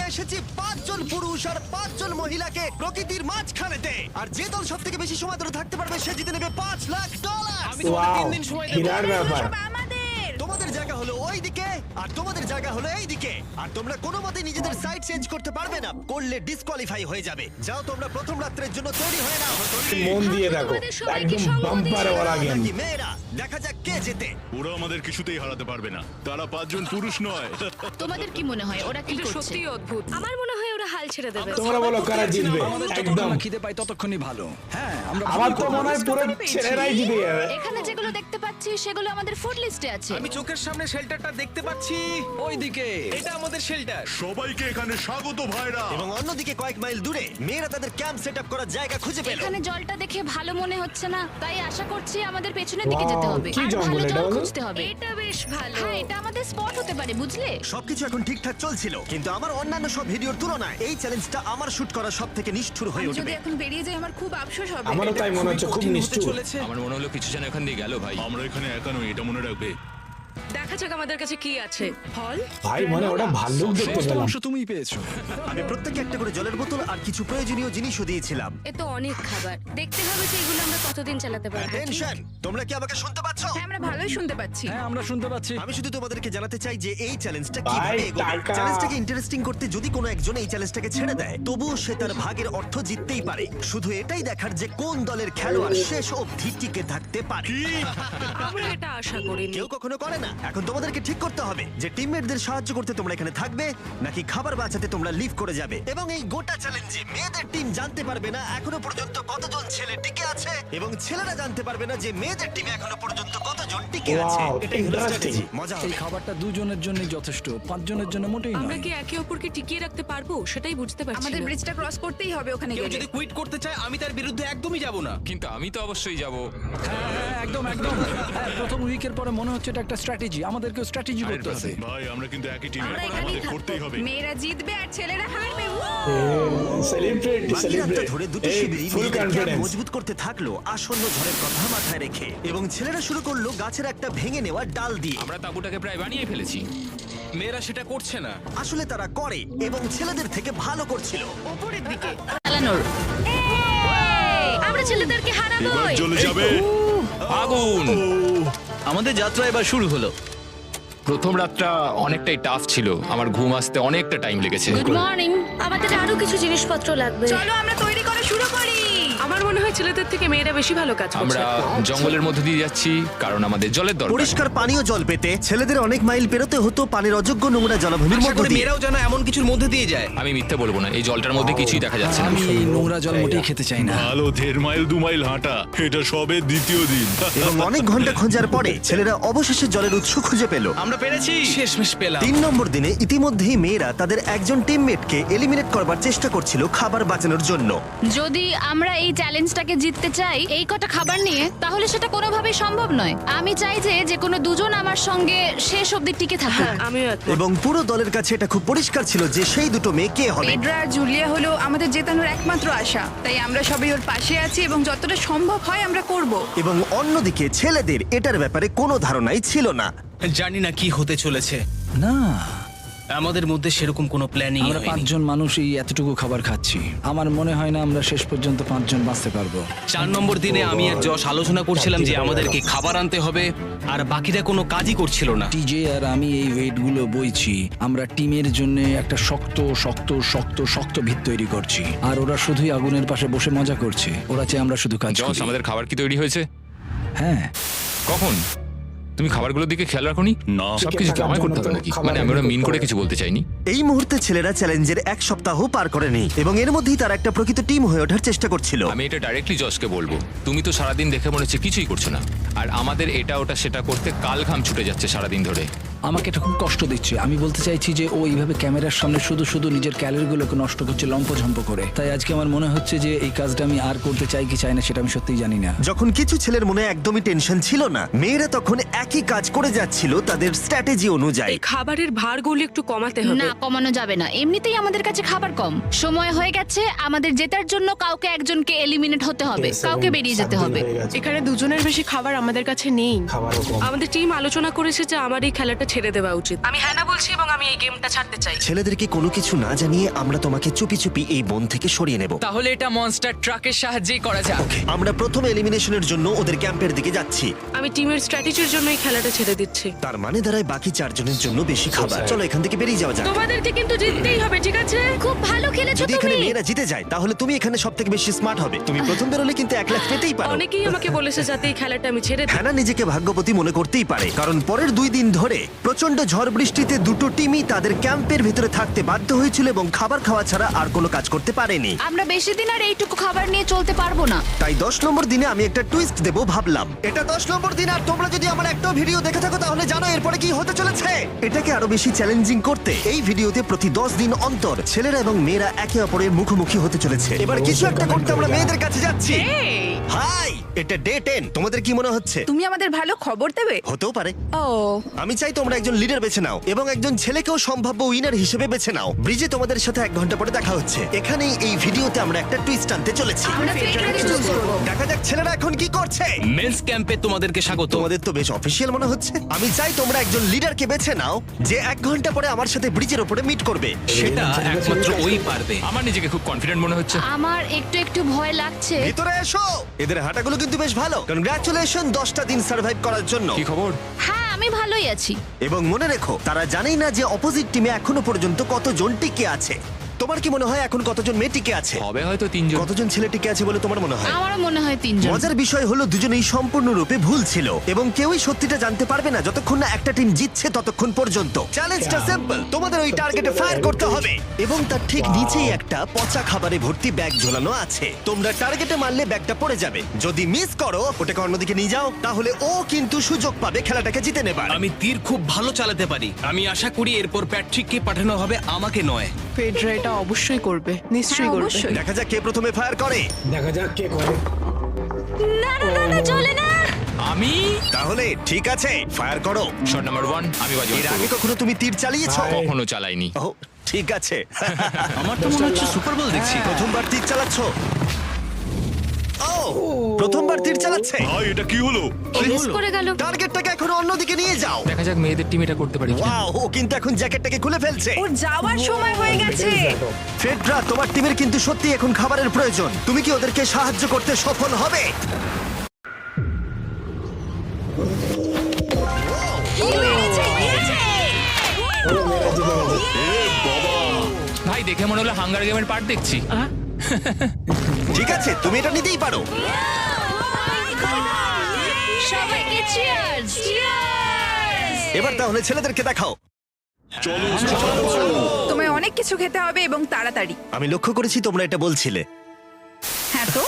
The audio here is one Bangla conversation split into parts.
এসেছি 5 জন পুরুষ আর 5 জন মহিলাকে প্রকৃতির মাঝখানেতে, আর যে দল সব থেকে বেশি সময় ধরে থাকতে পারবে সে জিতে নেবে $5,00,000। আমি তোমাদের 3 দিন সময় দেব। বিরাট ব্যাপার। তোমাদের জায়গা হলো ওই দিকে আর তোমাদের জায়গা হলো এই দিকে, আর তোমরা কোনো মতে নিজেদের সাইড চেঞ্জ করতে পারবে না, করলে ডিসকোয়ালিফাই হয়ে যাবে। যাও তোমরা প্রথম রাত্রের জন্য তৈরি হয়ে নাও। মন দিয়ে দেখো, একদম বাম্পারে ওরা গেম। নাকি মেয়েরা, দেখা যাক কে জেতে। ওরা আমাদের কিছুতেই হারাতে পারবে না, তারা 5 জন পুরুষ নয়। তোমাদের কি মনে হয় ওরা কি এটা করছে? সত্যি অদ্ভুত। আমার মনে হয় ওরা হাল ছেড়ে দেবে। তোমরা বলো কারা জিতবে? একদম খিদে পাই ততক্ষণই ভালো। হ্যাঁ আমরা আমার তো মনে হয় পুরো ছেলেরাই জিতে যাবে। এখানে যেগুলো দেখতে পাচ্ছি সেগুলো আমাদের ফুড লিস্টে আছে। আমি চোখের সামনে শেল্টারটা দেখতে পাচ্ছি ওইদিকে। এটা আমাদের শেল্টার। সবাইকে এখানে স্বাগত ভাইরা। এবং অন্যদিকে কয়েক মাইল দূরে মেয়েরা তাদের ক্যাম্প সেট আপ করার জায়গা খুঁজে পেল। এখানে জলটা দেখে ভালো মনে হচ্ছে না, তাই আশা করছি আমাদের পেছনের দিকে যেতে Wow, হবে কি আর জঙ্গল ভালো এটা জল বলো? খুঁজতে হবে। এটা বেশ ভালো। হ্যাঁ, এটা আমাদের স্পট হতে পারে, বুঝলে? সবকিছু এখন ঠিকঠাক চলছিল, কিন্তু আমার অন্যান্য সব ভিডিওর তুলনায় এই চ্যালেঞ্জটা আমার শুট করা সব থেকে নিষ্ঠুর হয়ে আমি যদি উঠবে। এখন বেরিয়ে যাই আমার খুব আফসোস হবে। আমারও তাই মনে হচ্ছে, খুব কঠিন হতে নিষ্ঠুর। চলেছে। আমার মনে হলো কিছু যেন এখান দিয়ে গেল ভাই। আমরা এখানে একা নই, এটা মনে রাখবে। দেখা যাক আমাদের কাছে কি আছে। ফল? ভাই মানে ওটা ভাল্লুক দেখতে সমস্ত পেলাম। অংশ তুমিই পেয়েছো। আমি প্রত্যেককে একটা করে জলের বোতল আর কিছু প্রয়োজনীয় জিনিসও দিয়েছিলাম। এ তো অনেক খাবার। দেখতে হবে যে এগুলো আমরা কতদিন চালাতে পারবো। টেনশন, তোমরা কি আমাকে শুনতে পাচ্ছ? হ্যাঁ, আমরা ভালোই শুনতে পাচ্ছি। হ্যাঁ আমরা শুনতে পাচ্ছি। আমি শুধু তোমাদেরকে জানাতে চাই যে এই চ্যালেঞ্জটা ভাই, কিভাবে এগোবে। টাকা। চ্যালেঞ্জটাকে ইন্টারেস্টিং করতে যদি কোনো একজন এই চ্যালেঞ্জটাকে ছেড়ে দেয়, তবুও সে তার ভাগের অর্থ জিততেই পারে। শুধু এটাই দেখার যে কোন দলের খেলোয়াড় শেষ অবধি টিকে থাকতে পারে। আমরা এটা আশা করিনি। কেউ কখনো করে না। এখন তোমাদেরকে ঠিক করতে হবে যে টিমমেটদের সাহায্য করতে তোমরা এখানে থাকবে নাকি খাবার বাঁচাতে তোমরা লিভ করে যাবে। এবং এই গোটা চ্যালেঞ্জে মেয়েদের টিম জানতে পারবে না এখনো পর্যন্ত কতজন ছেলে টিকে আছে, এবং ছেলেরা জানতে পারবে না যে মেয়েদের টিমে এখনো পর্যন্ত কতজন টিকে আছে। Wow, এটাই হলো interesting. strategy। মজা এই হবে। খাবারটা দুজনের জন্য যথেষ্ট, 5 জনের জন্য মোটেই আমরা নয়। কি একে অপরকে টিকিয়ে রাখতে পারবো সেটাই বুঝতে পারছি আমাদের না। ব্রিজটা ক্রস করতেই হবে ওখানে কেউ গেলে। যদি কুইট করতে চায় আমি তার বিরুদ্ধে একদমই যাব না। কিন্তু আমি তো অবশ্যই যাব। হ্যাঁ একদম একদম। হ্যাঁ প্রথম উইকের পরে মনে হচ্ছে এটা একটা স্ট্র্যাটেজি, আমাদেরকেও স্ট্র্যাটেজি করতে হবে। ভাই আমরা কিন্তু একই টিমে, আমরা এখানেই আমাদের থাকবো। করতেই হবে। মেয়েরা জিতবে আর ছেলেরা হারবে। সেলিব্রেট বাকি রাতটা সেলিব্রেট ধরে দুটো এই শিবিরই ফুল নিজেদের ক্যাম্প কনফিডেন্স। মজবুত করতে থাকলো আসন্ন ঝড়ের কথা মাথায় রেখে, এবং ছেলেরা শুরু করলো গাছের একটা ভেঙে নেওয়া ডাল দিয়ে। আমরা তাঁবুটাকে প্রায় বানিয়ে ফেলেছি। মেয়েরা সেটা করছে না। আসলে তারা করে এবং ছেলেদের থেকে ভালো করছিল। উপরের দিকে চালানোর আমরা ছেলেদেরকে এবার হারাবোই। চলে যাবে। আগুন! আমাদের যাত্রা এবার শুরু হলো। প্রথম রাতটা অনেকটাই টাফ ছিল, আমার ঘুম আসতে অনেকটা টাইম লেগেছে। Good morning. আমাদের আরো কিছু জিনিসপত্র লাগবে। চলো আমরা তৈরি করা শুরু করি। আমার মনে হয় ছেলেদের থেকে মেয়েরা বেশি ভালো কাজ করছে। আমরা জঙ্গলের মধ্যে দিয়ে যাচ্ছি কারণ আমাদের জলের দরকার। পরিষ্কার পানীয় জল পেতে ছেলেদের অনেক মাইল পেরোতে হতো পানির অযোগ্য নোংরা জলাভূমির আশা মধ্য করি দিয়ে। মেয়েরাও যেন এমন কিছুর মধ্যে দিয়ে যায়। আমি মিথ্যে বলবো না, এই জলটার মধ্যে কিছুই দেখা যাচ্ছে না। আমি এই নোংরা জল মোটেই খেতে চাই না। ভালো 1.5 মাইল 2 মাইল হাঁটা, এটা সবে দ্বিতীয় দিন। এবং অনেক ঘন্টা খোঁজার পরে ছেলেরা অবশেষে জলের উৎস খুঁজে পেল। আমরা পেরেছি, শেষমেশ পেলাম। 3 নম্বর দিনে ইতিমধ্যেই মেয়েরা তাদের একজন টিমমেটকে এলিমিনেট করবার চেষ্টা করছিল খাবার বাঁচানোর জন্য। যদি আমরা এই চ্যালেঞ্জটাকে জিততে চাই এই কটা খাবার নিয়ে, তাহলে সেটা কোনোভাবেই সম্ভব নয়। আমি চাই যে কোনো দুজন আমার সঙ্গে শেষ অবধি টিকে থাকুক। আমিও একমত। এবং পুরো দলের কাছে এটা খুব পরিষ্কার ছিল যে সেই দুটো মেয়ে কে হবে। পেড্রা আর জুলিয়া হলো আমাদের জেতানোর একমাত্র আশা, তাই আমরা সবাই ওর পাশে আছি এবং যতটা সম্ভব হয় আমরা করব। এবং অন্যদিকে ছেলেদের এটার ব্যাপারে কোনো ধারণাই ছিল না। জানি না কি হতে চলেছে। না আমাদের মধ্যে সেরকম কোনো প্ল্যানিং আমরা 5 জন মানুষ এই এতটুকু খাবার খাচ্ছি। আমার মনে হয় না আমরা শেষ পর্যন্ত 5 জন বাঁচতে পারবো। 4 নম্বর দিনে আমি আর যশ আলোচনা করছিলাম যে আমাদেরকে খাবার আনতে হবে, আর বাকিরা কোনো কাজই করছিল না। টিজে আর আমি এই ওয়েটগুলো বইছি। আমরা টিমের জন্য একটা শক্ত শক্ত শক্ত শক্ত ভিত তৈরি করছি, আর ওরা শুধুই আগুনের পাশে বসে মজা করছে। ওরা চাই আমরা শুধু কাজ জস, করি। আমাদের খাবার কি তৈরি হয়েছে? হ্যাঁ কখন? তুমি খাবারগুলোর দিকে খেয়াল রাখোনি? না। সবকিছু কি আমায় করতে হবে নাকি? মানে আমি ওরা মিন করে কিছু বলতে চাইনি। এই মুহূর্তে ছেলেরা চ্যালেঞ্জের 1 সপ্তাহ পার করেনি এবং এর মধ্যেই তারা একটা প্রকৃত টিম হয়ে ওঠার চেষ্টা করছিল। আমি এটা ডাইরেক্টলি জসকে বলবো। তুমি তো সারাদিন দেখে মনে হচ্ছে কিছুই করছো না, আর আমাদের এটা ওটা সেটা করতে কাল ঘাম ছুটে যাচ্ছে সারাদিন ধরে। আমাকে এটা খুব কষ্ট দিচ্ছে। আমি বলতে চাইছি যে ও এইভাবে ক্যামেরার সামনে শুধু শুধু নিজের ক্যালোরিগুলোকে নষ্ট করছে লম্পঝম্প করে। তাই আজকে আমার মনে হচ্ছে যে এই কাজটা আমি আর করতে চাই কি চাই না সেটা আমি সত্যিই জানি না। যখন কিছু ছেলের মনে একদমই টেনশন ছিল না, মেয়েরা তখন একই কাজ করে যাচ্ছিল তাদের স্ট্র্যাটেজি অনুযায়ী। এই খাবারের ভারগুলো একটু কমাতে হবে। না, কমানো যাবে না। এমনিতেই আমাদের কাছে খাবার কম। সময় হয়ে গেছে আমাদের জেতার জন্য কাউকে একজনকে এলিমিনেট হতে হবে, কাউকে বেরিয়ে যেতে হবে। এখানে দুজনের বেশি খাবার আমাদের কাছে নেই। আমাদের টিম আলোচনা করেছে যে আমার এই খেলাটা ছেড়ে দেওয়া উচিত। আমি হ্যানা বলছি এবং আমি এই গেমটা ছাড়তে চাই। ছেলেদেরকে কোনো কিছু না জানিয়ে আমরা তোমাকে চুপি চুপি এই বন থেকে সরিয়ে নেব। তাহলে এটা মনস্টার ট্রাকের সাহায্যেই করা যাক। আমরা প্রথম এলিমিনেশনের জন্য ওদের ক্যাম্পের দিকে যাচ্ছি। আমি টিমের স্ট্র্যাটেজির জন্য এই খেলাটা ছেড়ে দিচ্ছি। তার মানে দাঁড়ায় বাকি 4 জনের জন্য বেশি খাবার। চলো এখান থেকে বেরিয়ে যাওয়া যাক। তোমাদেরকে কিন্তু জিততেই হবে, ঠিক আছে? খুব ভালো খেলেছো যদি এখানে তুমি। মেয়েরা জিতে যায় তাহলে তুমি এখানে সবথেকে বেশি স্মার্ট হবে। তুমি প্রথম বেরোলে কিন্তু 1 লাখ পেতেই পারো। অনেকেই আমাকে বলেছে যাতে এই খেলাটা আমি ছেড়ে দিই। হ্যানা নিজেকে ভাগ্যবতী মনে করতেই পারে, কারণ পরের 2 দিন ধরে প্রচন্ড ঝড় বৃষ্টিতে দুটো টিমই তাদের ক্যাম্পের ভিতরে থাকতে বাধ্য হয়েছিল এবং খাবার খাওয়া ছাড়া আর কোনো কাজ করতে পারেনি। আমরা বেশি দিন আর এইটুকু খাবার নিয়ে চলতে পারবো না। তাই 10 নম্বর দিনে আমি একটা টুইস্ট দেব ভাবলাম। এটা 10 নম্বর দিন আর তোমরা যদি আমার একটা ভিডিও দেখে থাকো তাহলে জানো এরপরে কি হতে চলেছে। এটাকে আরো বেশি চ্যালেঞ্জিং করতে এই ভিডিওতে প্রতি 10 দিন অন্তর ছেলেরা এবং মেয়েরা একে অপরের মুখোমুখি হতে চলেছে। এবার কিছু একটা করতে আমরা মেয়েদের কাছে যাচ্ছি। হাই, এটা ডে 10। তোমাদের কি মনে হচ্ছে? তুমি আমাদের ভালো খবর দেবে। হতেও পারে। ও আমি চাই তোমরা একজন লিডার বেছে নাও এবং একজন ছেলেকেও সম্ভাব্য উইনার হিসেবে বেছে নাও। ব্রিজে তোমাদের সাথে 1 ঘন্টা পরে দেখা হচ্ছে। এখানেই এই ভিডিওতে আমরা একটা টুইস্ট আনতে চলেছি। আমরা ফেডরারকে চুজ করব। দেখা যাক ছেলেরা এখন কি করছে। মেন্স ক্যাম্পে তোমাদেরকে স্বাগত। তোমাদের তো বেশ অফিসিয়াল মনে হচ্ছে। আমি চাই তোমরা একজন লিডারকে বেছে নাও যে 1 ঘন্টা পরে আমার সাথে ব্রিজের উপরে মিট করবে। সেটা একমাত্র ওই পারবে। আমার নিজেকে খুব কনফিডেন্ট মনে হচ্ছে। আমার একটু একটু ভয় লাগছে। ভিতরে এসো। এদের হাঁটাগুলো কিন্তু বেশ ভালো। কনগ্রাচুলেশন 10টা দিন সার্ভাইভ করার জন্য। কি খবর? হ্যাঁ, আমি ভালোই আছি। এবং মনে রেখো তারা জানেই না যে অপোজিট টিমে এখনো পর্যন্ত কতজন টিকে আছে। তোমার কি মনে হয় এখন কতজন মেয়ে টিকে আছে? হবে হয়তো 3 জন। কতজন ছেলে টিকে আছে বলে তোমার মনে হয়? আমারও মনে হয় 3 জন। মজার বিষয় হলো দুজনেই সম্পূর্ণরূপে ভুল ছিল এবং কেউই সত্যিটা জানতে পারবে না যতক্ষণ না একটা টিম জিতছে ততক্ষণ পর্যন্ত। চ্যালেঞ্জটা সিম্পল, তোমাদের ওই টার্গেটে ফায়ার করতে হবে এবং তার ঠিক নিচেই একটা পচা খাবারে ভর্তি ব্যাগ ঝোলানো আছে। তোমরা টার্গেটে মারলে ব্যাগটা পড়ে যাবে। যদি মিস করো ওটাকে অন্যদিকে নিয়ে যাও, তাহলে ও কিন্তু সুযোগ পাবে খেলাটাকে জিতে নেবার। আমি তীর খুব ভালো চালাতে পারি। আমি আশা করি এরপর প্যাট্রিককে পাঠানো হবে, আমাকে নয়। ফেডরা এটা অবশ্যই করবে, নিশ্চয়ই হ্যাঁ, করবে। অবশ্যই। দেখা যাক কে প্রথমে ফায়ার করে। দেখা যাক কে করে। না না না না, চলে না। আমি তাহলে ঠিক আছে, ফায়ার করো। শট নাম্বার 1 আমি বাজি এর আগে কখনো তুমি তীর চালিয়েছো? কখনো চালাইনি। ও ঠিক আছে। আমার তো মনে হচ্ছে সুপার বল দেখছি। প্রথমবার তীর চালাচ্ছো? ও প্রথমবার তীর চালাচ্ছে। ভাই এটা কি হলো? মিস করে গেল। টার্গেটটাকে এখন অন্যদিকে নিয়ে যাও। দেখা যাক মেয়েদের টিম এটা করতে পারি কিনা। ওয়াও, ও কিন্তু এখন জ্যাকেটটাকে খুলে ফেলছে। ওর যাওয়ার সময় হয়ে গেছে। ফেডরা, তোমার টিমের কিন্তু সত্যি এখন খাবারের প্রয়োজন। তুমি কি ওদেরকে সাহায্য করতে সফল হবে? ভাই দেখে মনে হলো হাঙ্গার গেমের পার্ট দেখছি। ঠিক আছে, তুমি এটা নিতেই পারো। সবাইকে চিয়ার্স। চিয়ার্স। এবার তাহলে ছেলেদেরকে দেখাও। তোমায় অনেক কিছু খেতে হবে এবং তাড়াতাড়ি। আমি লক্ষ্য করেছি তোমরা এটা বলছিলে। হ্যাঁ তো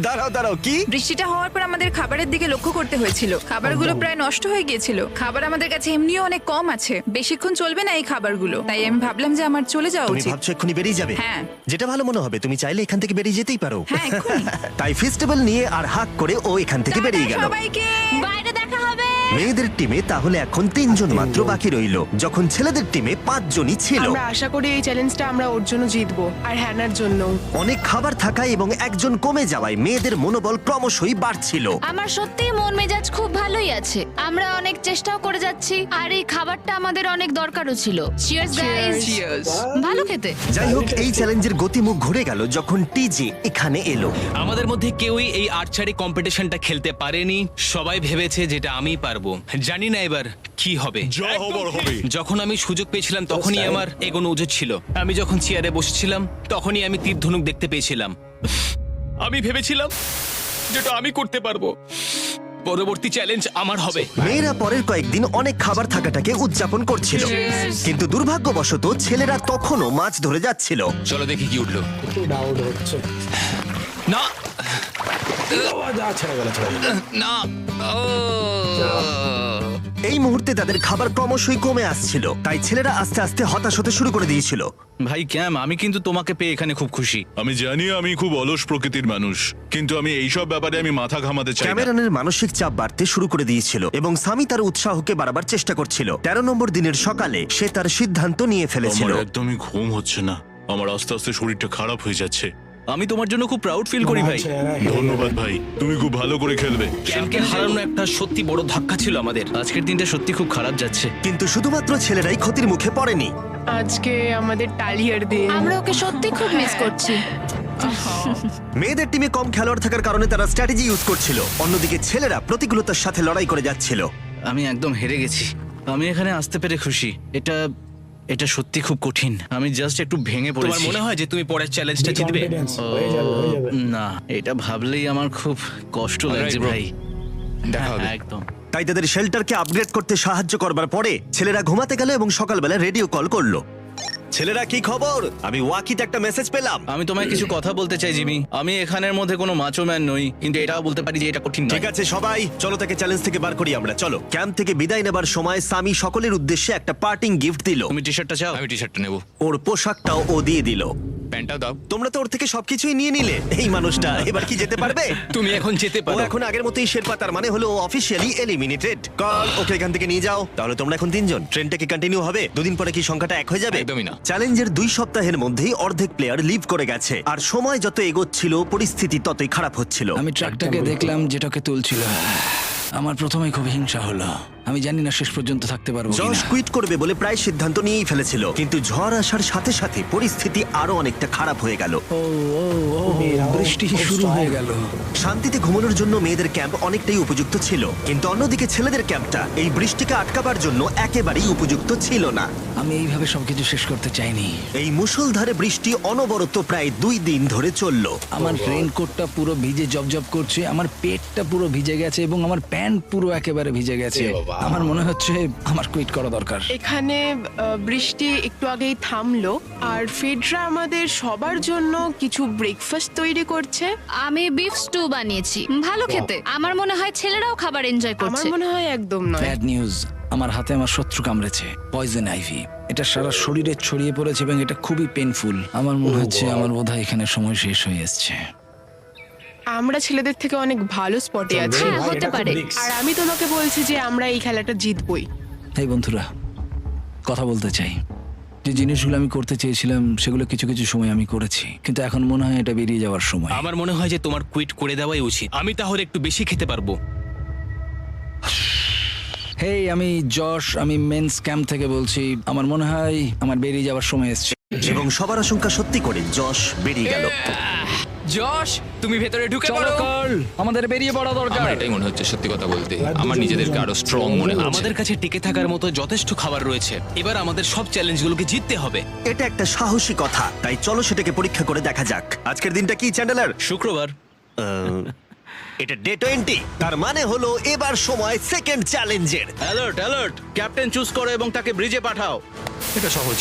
দাঁড়াও দাঁড়াও, কি? বৃষ্টিটা হওয়ার পর আমাদের খাবারের দিকে লক্ষ্য করতে হয়েছিল। খাবারগুলো প্রায় নষ্ট হয়ে গিয়েছিল। খাবার আমাদের কাছে এমনিও অনেক কম আছে, বেশিক্ষণ চলবে না এই খাবারগুলো। তাই আমি ভাবলাম যে আমার চলে যাওয়া তুমি উচিত। ভাবছো এক্ষুনি বেরিয়ে যাবে? হ্যাঁ। যেটা ভালো মনে হবে। তুমি চাইলে এখান থেকে বেরিয়ে যেতেই পারো। হ্যাঁ, এক্ষুনি। তাই ফেস্টিভ্যাল নিয়ে আর হাক করে ও এখান থেকে বেরিয়ে গেল। টাটা সবাইকে। বাইরে দেখা হবে। মেয়েদের টিমে তাহলে এখন 3 জন মাত্র বাকি রইল, যখন ছেলেদের টিমে 5 জনই ছিল। আমরা আশা করি এই চ্যালেঞ্জটা আমরা ওর জন্য জিতবো আর হ্যানার জন্য। অনেক খাবার থাকায় এবং একজন কমে যাওয়ায় মেয়েদের মনোবল ক্রমশই বাড়ছিল। আমার সত্যিই মন মেজাজ খুব ভালোই আছে। আমরা অনেক চেষ্টাও করে যাচ্ছি আর এই খাবারটা আমাদের অনেক দরকারও ছিল। Cheers guys. ভালো খেতে। যাই হোক, এই চ্যালেঞ্জের গতিমুখ ঘুরে গেল যখন টিজি এখানে এলো। আমাদের মধ্যে কেউই এই আর্চারি কম্পিটিশনটা খেলতে পারেনি। সবাই ভেবেছে যেটা আমিই পারবো। জানি না এবার কি হবে। যা হবার হবে। যখন আমি সুযোগ পেয়েছিলাম তখনই আমার এগোনো উচিত ছিল। আমি যখন চেয়ারে বসেছিলাম তখনই আমি তীর ধনুক দেখতে পেয়েছিলাম। আমি ভেবেছিলাম যেটা আমি করতে পারবো। পরবর্তী চ্যালেঞ্জ আমার হবে। মেয়েরা পরের কয়েকদিন অনেক খাবার থাকাটাকে উদযাপন করছিল, কিন্তু দুর্ভাগ্যবশত ছেলেরা তখনও মাছ ধরে যাচ্ছিল। চলো দেখি কি উঠলো। একটু ডাউট হচ্ছে। না ছেড়ে গেল, ছেড়ে গেল। না ও এই মুহূর্তে তাদের খাবার ক্রমশই কমে আসছিল, তাই ছেলেরা আস্তে আস্তে হতাশ হতে শুরু করে দিয়েছিল। ভাই ক্যাম, আমি কিন্তু তোমাকে পেয়ে এখানে খুব খুশি। আমি জানি আমি খুব অলস প্রকৃতির মানুষ, কিন্তু আমি এইসব ব্যাপারে আমি মাথা ঘামাতে চাই না। ক্যামেরনের মানসিক চাপ বাড়তে শুরু করে দিয়েছিল এবং সামি তার উৎসাহকে বাড়াবার চেষ্টা করছিল। 13 নম্বর দিনের সকালে সে তার সিদ্ধান্ত নিয়ে ফেলেছিল। আমার একদমই ঘুম হচ্ছে না। আমার আস্তে আস্তে শরীরটা খারাপ হয়ে যাচ্ছে। আমি তোমার জন্য খুব প্রাউড ফিল করি ভাই। ধন্যবাদ ভাই, তুমি খুব ভালো করে খেলবে। ক্যাম্পকে হারানো একটা সত্যি বড় ধাক্কা ছিল আমাদের। আজকের দিনটা সত্যি খুব খারাপ যাচ্ছে। কিন্তু শুধুমাত্র ছেলেরাই ক্ষতির মুখে পড়েনি। আজকে আমাদের টালিয়ার দিন। আমরা ওকে সত্যি খুব মিস করছি। মেয়েদের টিমে কম খেলোয়াড় থাকার কারণে তারা স্ট্র্যাটেজি ইউজ করছিল, অন্যদিকে ছেলেরা প্রতিকূলতার সাথে লড়াই করে যাচ্ছিল। আমি একদম হেরে গেছি। আমি এখানে আসতে পেরে খুশি। এটা সত্যি খুব কঠিন। আমি জাস্ট একটু ভেঙে তোমার পড়েছি। মনে হয় যে তুমি পরের চ্যালেঞ্জটা জিতবে? কনফিডেন্স হয়ে যাবে হয়ে যাবে। না, এটা ভাবলেই আমার খুব কষ্ট লাগছে bro. ভাই। দেখা হবে। হ্যাঁ, একদম। তাই তাদের শেল্টারকে আপগ্রেড করতে সাহায্য করবার পরে ছেলেরা ঘুমাতে গেল এবং সকালবেলা রেডিও কল করলো। ছেলেরা, কি খবর? আমি ওয়াকিতে একটা মেসেজ পেলাম। আমি তোমায় কিছু কথা বলতে চাই জিমি। আমি এখানের মধ্যে কোনো মাচো ম্যান নই, কিন্তু এটাও বলতে পারি যে এটা কঠিন নয়। ঠিক আছে সবাই, চলো তাকে চ্যালেঞ্জ থেকে বার করি আমরা। চলো। ক্যাম্প থেকে বিদায় নেবার সময় সামি সকলের উদ্দেশ্যে একটা পার্টিং গিফট দিল। তুমি টি শার্টটা চাও? আমি টি শার্টটা নেবো, ওর পোশাকটাও ও দিয়ে দিল। প্যান্টটাও দাও। তোমরা তো ওর থেকে সবকিছুই নিয়ে নিলে। এই মানুষটা এবার কি যেতে পারবে? তুমি এখন যেতে ও পারো। এখন আগের মতোই শেরপা, তার মানে হলো অফিসিয়ালি এলিমিনেটেড। কল ওকে এখান থেকে নিয়ে যাও। তাহলে তোমরা এখন 3 জন। ট্রেনটা কি কন্টিনিউ হবে? দুদিন পরে কি সংখ্যাটা 1 হয়ে যাবে? একদমই না। চ্যালেঞ্জের 2 সপ্তাহের মধ্যেই অর্ধেক প্লেয়ার লিভ করে গেছে, আর সময় যত এগোচ্ছিল পরিস্থিতি ততই খারাপ হচ্ছিল। আমি ট্রাকটাকে দেখলাম যেটাকে তুলছিল। আমার প্রথমেই খুব হিংসা হলো। আমি জানি না শেষ পর্যন্ত থাকতে পারবো জশ কিনা। কুইট করবে বলে প্রায় সিদ্ধান্ত নিয়েই ফেলেছিল, কিন্তু ঝড় আসার সাথে সাথে পরিস্থিতি আরো অনেকটা খারাপ হয়ে গেল। ও বৃষ্টি শুরু হয়ে গেল। শান্তিতে ঘুমানোর জন্য মেয়েদের ক্যাম্প অনেকটাই উপযুক্ত ছিল, কিন্তু অন্যদিকে ছেলেদের ক্যাম্পটা এই বৃষ্টিকে আটকাবার জন্য একেবারেই উপযুক্ত ছিল না। আমি এইভাবে সবকিছু শেষ করতে চাইনি। এই মুষলধারে বৃষ্টি অনবরত প্রায় 2 দিন ধরে চললো। আমার রেইনকোটটা পুরো ভিজে জবজব করছে, আমার পেটটা পুরো ভিজে গেছে এবং আমার প্যান্ট পুরো একেবারে ভিজে গেছে। আমার মনে হচ্ছে আমার কুইট করা দরকার। এখানে বৃষ্টি একটু আগেই থামলো, আর ফেডরা আমাদের সবার জন্য কিছু ব্রেকফাস্ট তৈরি করছে। আমি বিফ স্টু বানিয়েছি, ভালো খেতে। আমার মনে হয় ছেলেরাও খাবার এনজয় আমার করছে। মনে হয় একদম নয়। ব্যাড নিউজ, আমার হাতে আমার শত্রু কামড়েছে, পয়জন আইভি। এটা সারা শরীরে ছড়িয়ে পড়েছে এবং এটা খুবই পেইনফুল। আমার মনে হচ্ছে আমার বোধহয় এখানে সময় শেষ হয়ে এসেছে। আমরা ছেলেদের থেকে অনেক ভালো স্পটে আছি, হ্যাঁ, হতে পারে। আর আমি তোমাকে বলছি যে আমরা এই খেলাটা জিতবই। এই বন্ধুরা, কথা বলতে চাই। যে জিনিসগুলো আমি করতে চেয়েছিলাম সেগুলো কিছু কিছু সময় আমি করেছি, কিন্তু এখন মনে হয় এটা বেরিয়ে যাওয়ার সময়। আমার মনে হয় যে তোমার কুইট করে দেওয়াই উচিত। আমি তাহলে একটু বেশি খেতে পারবো। হেই, আমি যশ, আমি মেন্স ক্যাম্প থেকে বলছি। আমার মনে হয় আমার বেরিয়ে যাওয়ার সময় এসেছে। এবং সবার আশঙ্কা সত্যি করে যশ বেরিয়ে গেল। যশ, তুমি ভেতরে ঢুকে চলো পড়ো। কার্ল, আমাদের বেরিয়ে পড়া দরকার। আমার এটাই মনে হচ্ছে, সত্যি কথা বলতে আমার নিজেদেরকে আরো স্ট্রং মনে হচ্ছে। আমাদের কাছে টিকে থাকার মতো যথেষ্ট খাবার রয়েছে। এবার আমাদের সব চ্যালেঞ্জগুলোকে জিততে হবে। এটা একটা সাহসী কথা, তাই চলো সেটাকে পরীক্ষা করে দেখা যাক। আজকের দিনটা কি চ্যান্ডেলার? শুক্রবার। এটা ডে 20, তার মানে হলো এবার সময় সেকেন্ড চ্যালেঞ্জের। অ্যালার্ট অ্যালার্ট, ক্যাপ্টেন চুজ করো এবং তাকে ব্রিজে পাঠাও। এটা সহজ।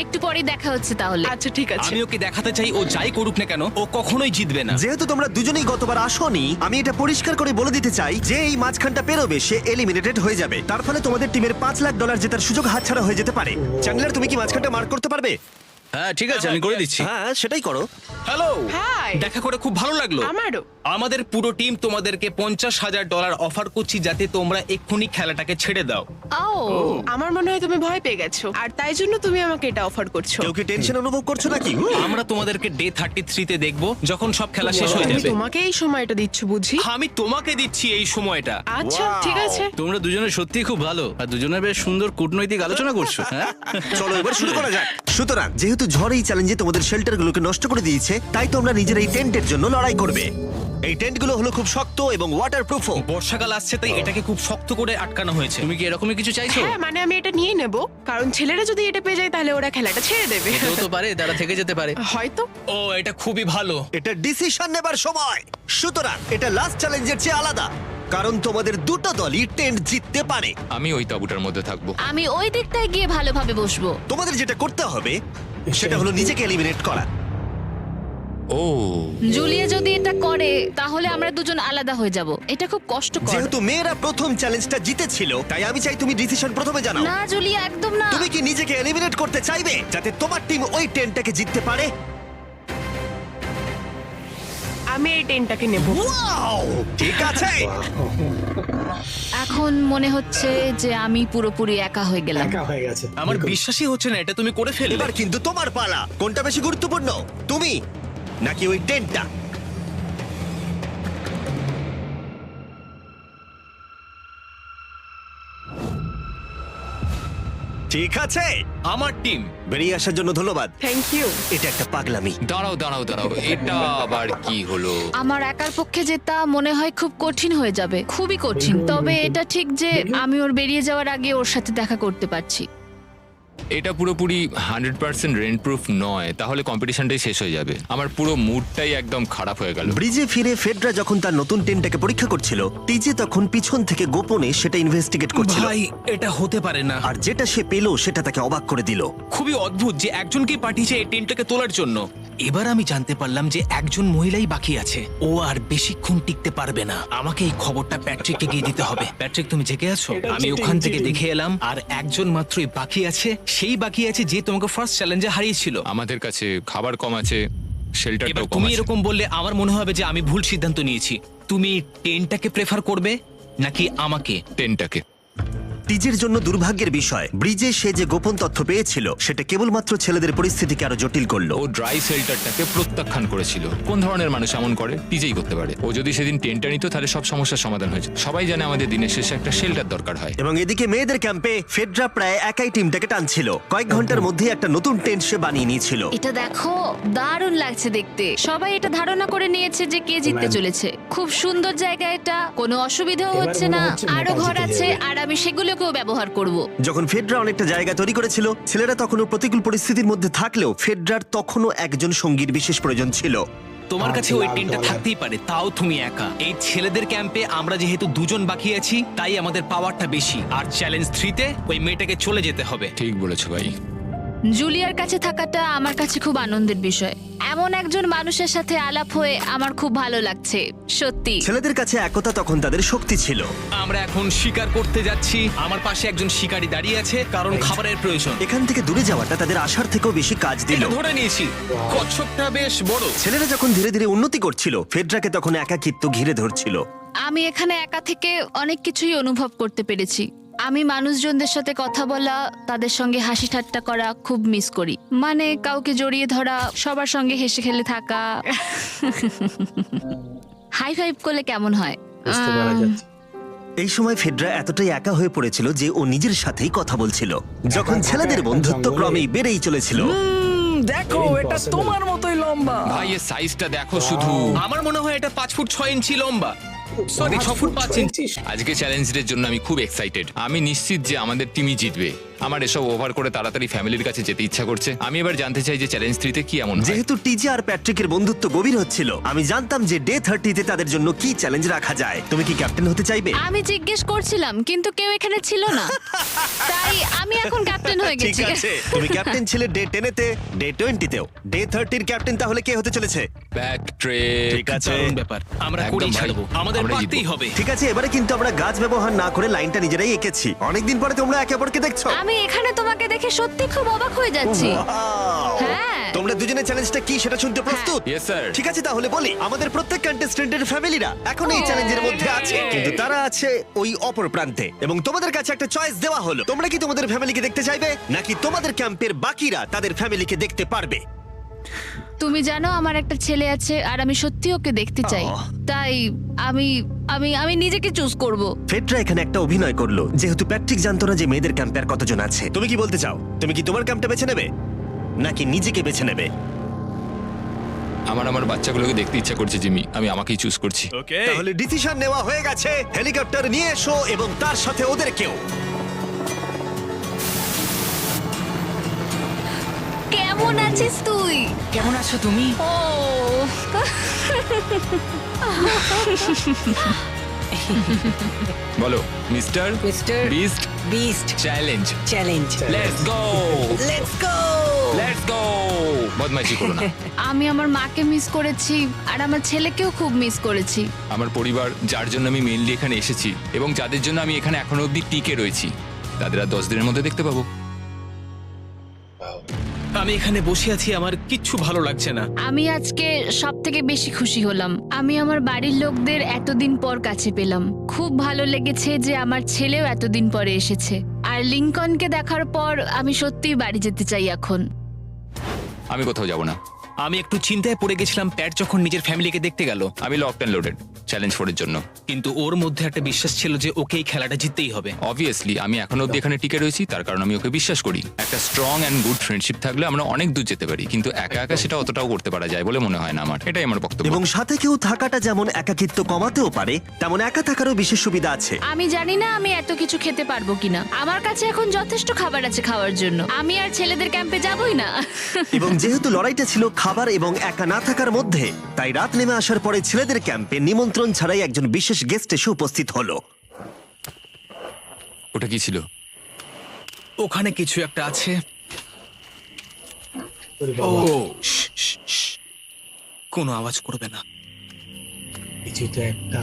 একটু পরেই দেখা হচ্ছে তাহলে। আচ্ছা ঠিক আছে। আমি ওকে দেখাতে চাই ও যাই করুক না কেন, ও কখনোই জিতবে না। যেহেতু তোমরা দুজনেই গতবার আসোনি, আমি এটা পরিষ্কার করে বলে দিতে চাই যে এই মাঝখানটা পেরোবে সে এলিমিনেটেড হয়ে যাবে। তার ফলে তোমাদের টিমের $5 লাখ জেতার সুযোগ হাতছাড়া হয়ে যেতে পারে। চ্যান্ডেলার, তুমি কি মাঝখানটা মার্ক করতে পারবে? হ্যাঁ ঠিক আছে, আমি করে দিচ্ছি। হ্যাঁ, সেটাই করো। Hello, hi. দেখা করে খুব ভালো লাগলো। আমারও। আমাদের পুরো টিম তোমাদেরকে $50,000 অফার করছি যাতে তোমরা এক্ষুনি খেলাটাকে ছেড়ে দাও। ও, আমার মনে হয় তুমি ভয় পেয়ে গেছো, আর তাই জন্য তুমি আমাকে এটা অফার করছো। কেউ কি টেনশন অনুভব করছো নাকি? আমরা তোমাদেরকে ডে 33-তে দেখবো, যখন সব খেলা শেষ হয়ে তুমি যাবে। তোমাকে এই সময়টা দিচ্ছ বুঝি? আমি তোমাকে দিচ্ছি এই সময়টা। আচ্ছা ঠিক আছে। তোমরা দুজনে সত্যি খুব ভালো, আর দুজনে বেশ সুন্দর কূটনৈতিক আলোচনা করছো। হ্যাঁ, চলো এবার শুরু করা যাক। সুতরাং যেহেতু ঝড় এই চ্যালেঞ্জে তোমাদের শেল্টারগুলোকে নষ্ট করে দিয়েছে, তাই তোমরা নিজের এই টেন্টের জন্য লড়াই করবে। এই টেন্টগুলো হলো খুব শক্ত এবং ওয়াটারপ্রুফও। বর্ষাকাল আসছে তাই এটাকে খুব শক্ত করে আটকানো হয়েছে। তুমি কি এরকমই কিছু চাইছো? হ্যাঁ মানে আমি এটা নিয়ে নেব, কারণ ছেলেরা যদি এটা পেয়ে যায় তাহলে ওরা খেলাটা ছেড়ে দেবে। এটাও তো পারে, তারা থেকে যেতে পারে। হয়তো। ও, এটা খুবই ভালো। এটা ডিসিশন নেবার সময়। সুতরাং এটা লাস্ট চ্যালেঞ্জের চেয়ে আলাদা, কারণ তোমাদের দুটো দলই টেন্ট জিততে পারে। আমি ওই তাঁবুটার মধ্যে থাকবো। আমি ওই দিকটায় গিয়ে ভালোভাবে বসবো। তোমাদের যেটা করতে হবে সেটা হলো নিজেকে এলিমিনেট করা। ও, জুলিয়া যদি এটা করে তাহলে আমরা দুজন আলাদা হয়ে যাব। এটা খুব কষ্টকর। যেহেতু মেয়েরা প্রথম চ্যালেঞ্জটা জিতেছিল, তাই আমি চাই তুমি ডিসিশন প্রথমে জানাও। না জুলিয়া, একদম না। তুমি কি নিজেকে এলিমিনেট করতে চাইবে যাতে তোমার টিম ওই টেন্টটাকে জিততে পারে? আমি এই টেনটাকে নেব। ওয়াও, ঠিক আছে। এখন মনে হচ্ছে যে আমি পুরোপুরি একা হয়ে গেলাম। একা হয়ে গেছে। আমার বিশ্বাসই হচ্ছে না এটা তুমি করে ফেললে। এবার কিন্তু তোমার পালা। কোনটা বেশি গুরুত্বপূর্ণ, তুমি নাকি ওই টেন্টটা? ঠিক আছে, আমার টিম। বেরিয়ে আসার জন্য ধন্যবাদ। Thank you. এটা একটা পাগলামি। দাঁড়াও দাঁড়াও দাঁড়াও, এটা আবার কি হলো? আমার একার পক্ষে জেতা মনে হয় খুব কঠিন হয়ে যাবে, খুবই কঠিন। তবে এটা ঠিক যে আমি ওর বেরিয়ে যাওয়ার আগে ওর সাথে দেখা করতে পারছি। এটা পুরোপুরি 100% রেন্ট প্রুফ নয়, তাহলে কম্পিটিশনটাই শেষ হয়ে যাবে। আমার পুরো মুডটাই একদম খারাপ হয়ে গেল। ব্রিজে ফিরে ফেডরা যখন তার নতুন টেন্টটাকে পরীক্ষা করছিল, টিজে তখন পিছন থেকে গোপনে সেটা ইনভেস্টিগেট করছিল। ভাই এটা হতে পারে না। আর যেটা সে পেল সেটা তাকে অবাক করে দিল। খুবই অদ্ভুত যে একজনকে পাঠিয়েছে এই টেন্টটাকে তোলার জন্য। এবার আমি জানতে পারলাম যে একজন মহিলাই বাকি আছে। ও আর বেশিক্ষণ টিকতে পারবে না। আমাকে এই খবরটা প্যাট্রিককে গিয়ে দিতে হবে। প্যাট্রিক, তুমি জেগে আছো? আমি ওখান থেকে দেখে এলাম আর একজন মাত্রই বাকি আছে। সেই বাকি আছে যে তোমাকে ফার্স্ট চ্যালেঞ্জে হারিয়েছিল। আমাদের কাছে খাবার কম আছে, এবার শেল্টারটাও কম তুমি আছে। এরকম বললে আমার মনে হবে যে আমি ভুল সিদ্ধান্ত নিয়েছি। তুমি টেন্টটাকে প্রেফার করবে নাকি আমাকে? টেনটাকে। টিজের জন্য দুর্ভাগ্যের বিষয়, ব্রিজে সে যে গোপন তথ্য পেয়েছিল সেটা কেবলমাত্র ছেলেদের পরিস্থিতিকে আরো জটিল করলো। ও ড্রাই শেল্টারটাকে প্রত্যাখ্যান করেছিল। কোন ধরনের মানুষ এমন করে? টিজেই করতে পারে। ও যদি সেদিন টেন্টটা নিত তাহলে সব সমস্যার সমাধান হয়েছে। সবাই জানে আমাদের দিনের শেষে একটা শেল্টার দরকার হয়। এবং এদিকে মেয়েদের ক্যাম্পে ফেডরা প্রায় একাই টিমটাকে টানছিল। কয়েক ঘন্টার মধ্যে একটা নতুন টেন্ট সে বানিয়ে নিয়েছিল। এটা দেখো, দারুণ লাগছে দেখতে। সবাই এটা ধারণা করে নিয়েছে যে কে জিততে চলেছে। খুব সুন্দর জায়গা এটা, কোনো অসুবিধাও এবার হচ্ছে মনে না। হচ্ছে আরো মেয়েটা ঘর জিতে আছে যাবে। আর আমি সেগুলোকেও ব্যবহার করব। যখন ফেডরা অনেকটা জায়গা তৈরি করেছিল, ছেলেরা তখনও প্রতিকূল পরিস্থিতির মধ্যে থাকলেও ফেডরার তখনও একজন সঙ্গীর বিশেষ প্রয়োজন ছিল। তোমার কাছে ওই টেন্টটা থাকতেই পারে, তাও তুমি একা। এই ছেলেদের ক্যাম্পে আমরা যেহেতু দুজন বাকি আছি, তাই আমাদের পাওয়ারটা বেশি। আর চ্যালেঞ্জ 3-তে ওই মেয়েটাকে চলে যেতে হবে। ঠিক বলেছো ভাই। জুলিয়ার কাছে থাকাটা আমার কাছে খুব আনন্দের বিষয়। এমন একজন মানুষের সাথে আলাপ হয়ে আমার খুব ভালো লাগছে, সত্যি। ছেলেদের কাছে একতা তখন তাদের শক্তি ছিল। আমরা এখন শিকার করতে যাচ্ছি। আমার পাশে একজন শিকারী দাঁড়িয়ে আছে, কারণ খাবারের প্রয়োজন। এখান থেকে দূরে যাওয়াটা তাদের আশার থেকেও বেশি কাজ দিল। এটা ধরে নিয়েছি। কচ্ছপটা বেশ বড়। ছেলেরা যখন ধীরে ধীরে উন্নতি করছিল, ফেডরাকে তখন একাকিত্ব ঘিরে ধরছিল। আমি এখানে একা থেকে অনেক কিছুই অনুভব করতে পেরেছি। আমি মানুষজনদের সাথে কথা বলা, তাদের সঙ্গে হাসি ঠাট্টা করা খুব মিস করি। মানে কাউকে জড়িয়ে ধরা, সবার সঙ্গে হেসে খেলে থাকা। হাই ফাইভ করলে কেমন হয়? বুঝতে পারা যাচ্ছে। এই সময় ফেডরা এতটাই একা হয়ে পড়েছিল যে ও নিজের সাথেই কথা বলছিল, যখন ছেলেদের বন্ধুত্ব ক্রমেই বেড়েই চলেছিল। দেখো, Very এটা impossible. তোমার মতোই লম্বা। ভাই এর সাইজটা দেখো শুধু। আমার মনে হয় এটা 5 ফুট 6 ইঞ্চি লম্বা। সরি, 6 ফুট 5 ইঞ্চি। আজকে চ্যালেঞ্জের জন্য আমি খুব এক্সাইটেড। আমি নিশ্চিত যে আমাদের টিমই জিতবে। আমার এসব ওভার করে তাড়াতাড়ি ফ্যামিলির কাছে যেতে ইচ্ছা করছে। আমি এবার জানতে চাই যে চ্যালেঞ্জ 3-তে কি এমন হয়। যেহেতু টিজে আর প্যাট্রিকের বন্ধুত্ব গভীর হচ্ছিল, আমি জানতাম যে ডে 30-তে তাদের জন্য কি চ্যালেঞ্জ রাখা যায়। তুমি কি ক্যাপ্টেন হতে চাইবে? আমি জিজ্ঞেস করছিলাম, কিন্তু কেউ এখানে ছিল না, তাই আমি এখন ক্যাপ্টেন হয়ে ঠিক গেছি। আছে, তুমি ক্যাপ্টেন ছিলে ডে 10-তে, ডে 20-তেও। ডে 30-র ক্যাপ্টেন তাহলে কে হতে চলেছে? Back trek. ঠিক আছে, দারুণ ব্যাপার। আমরা একদম করেই ভাই। ছাড়বো। আমাদের আমরা পারতেই জিতবো। হবে। ঠিক আছে। এবারে কিন্তু আমরা গাছ ব্যবহার না করে লাইনটা নিজেরাই এঁকেছি। অনেকদিন পরে তোমরা একে অপরকে দেখছো। আমি এখানে তোমাকে দেখে সত্যি খুব অবাক হয়ে যাচ্ছি। Wow! হ্যাঁ। তোমরা দুজনের চ্যালেঞ্জটা কি সেটা শুনতে প্রস্তুত? Yes, sir. ঠিক আছে, তাহলে বলি, আমাদের প্রত্যেক কন্টেস্টেন্টের ফ্যামিলিরা এখন এই চ্যালেঞ্জের মধ্যে আছে, কিন্তু তারা আছে ওই অপর প্রান্তে। এবং তোমাদের কাছে একটা চয়েস দেওয়া হলো, তোমরা কি তোমাদের ফ্যামিলিকে দেখতে চাইবে নাকি তোমাদের ক্যাম্পের বাকিরা তাদের ফ্যামিলিকে দেখতে পারবে? তুমি জানো আমার একটা ছেলে আছে আর আমি সত্যি ওকে দেখতে চাই। আহ। তাই আমি আমি আমি নিজেকে চুজ করব। ফেডরা এখানে একটা অভিনয় করলো, যেহেতু প্যাট্রিক জানতো না যে মেয়েদের ক্যাম্পে আর কতজন আছে। তুমি কি বলতে চাও? তুমি কি তোমার ক্যাম্পটা বেছে নেবে নাকি নিজেকে বেছে নেবে? আমার বাচ্চাগুলোকে দেখতে ইচ্ছা করছে জিমি। আমি আমাকেই চুজ করছি। তাহলে ডিসিশন নেওয়া হয়ে গেছে। হেলিকপ্টার নিয়ে এসো এবং তার সাথে ওদেরকেও। কেমন আছিস তুই? কেমন আছো তুমি? ও বলো mister mister beast beast challenge. Challenge. Let's go, let's go. Let's go. বদমাইশি করো না। আমি আমার মাকে মিস করেছি আর আমার ছেলেকেও খুব মিস করেছি। আমার পরিবার, যার জন্য আমি মেইনলি এখানে এসেছি এবং যাদের জন্য আমি এখানে এখনো অবধি টিকে রয়েছি, তাদের আর 10 দিনের মধ্যে দেখতে পাবো। আমি এখানে বসে আছি, আমার কিচ্ছু ভালো লাগছে না। আমি আজকে সব থেকে বেশি খুশি হলাম। আমি আমার বাড়ির লোকদের এতদিন পর কাছে পেলাম। খুব ভালো লেগেছে যে আমার ছেলেও এতদিন পরে এসেছে। আর লিংকনকে দেখার পর আমি সত্যিই বাড়ি যেতে চাই এখন। আমি কোথাও যাব না। আমি একটু চিন্তায় পড়ে গেছিলাম প্যাট যখন নিজের ফ্যামিলিকে দেখতে গেল, আমি লকড অ্যান্ড লোডেড চ্যালেঞ্জ 4 এর জন্য। কিন্তু ওর মধ্যে একটা বিশ্বাস ছিল যে ওকে এই খেলাটা জিততেই হবে। অবভিয়াসলি আমি এখনো অব্দি এখানে টিকে রয়েছি, তার কারণ আমি ওকে বিশ্বাস করি। একটা স্ট্রং অ্যান্ড গুড ফ্রেন্ডশিপ থাকলে আমরা অনেক দূর যেতে পারি, কিন্তু একা একা সেটা অতটাও করতে পারা যায় বলে মনে হয় না আমার। এটাই আমার বক্তব্য। এবং সাথে কেউ থাকাটা যেমন একাকিত্ব কমাতেও পারে, তেমন একা থাকারও বিশেষ সুবিধা আছে। আমি জানি না আমি এত কিছু খেতে পারবো কিনা। আমার কাছে এখন যথেষ্ট খাবার আছে খাওয়ার জন্য। আমি আর ছেলেদের ক্যাম্পে যাবই না। এবং যেহেতু লড়াইটা ছিল খাবার এবং একা না থাকার মধ্যে, তাই রাত নেমে আসার পরে ছেলেদের ক্যাম্পে নিমন্ত্রণ ছাড়াই একজন বিশেষ গেস্ট এসে উপস্থিত হলো। ওটা কি ছিল? ওখানে কিছু একটা আছে। ওরে ও বাবা, শ্, শ্, শ্। কোনো আওয়াজ করবে না। কিছু তো একটা।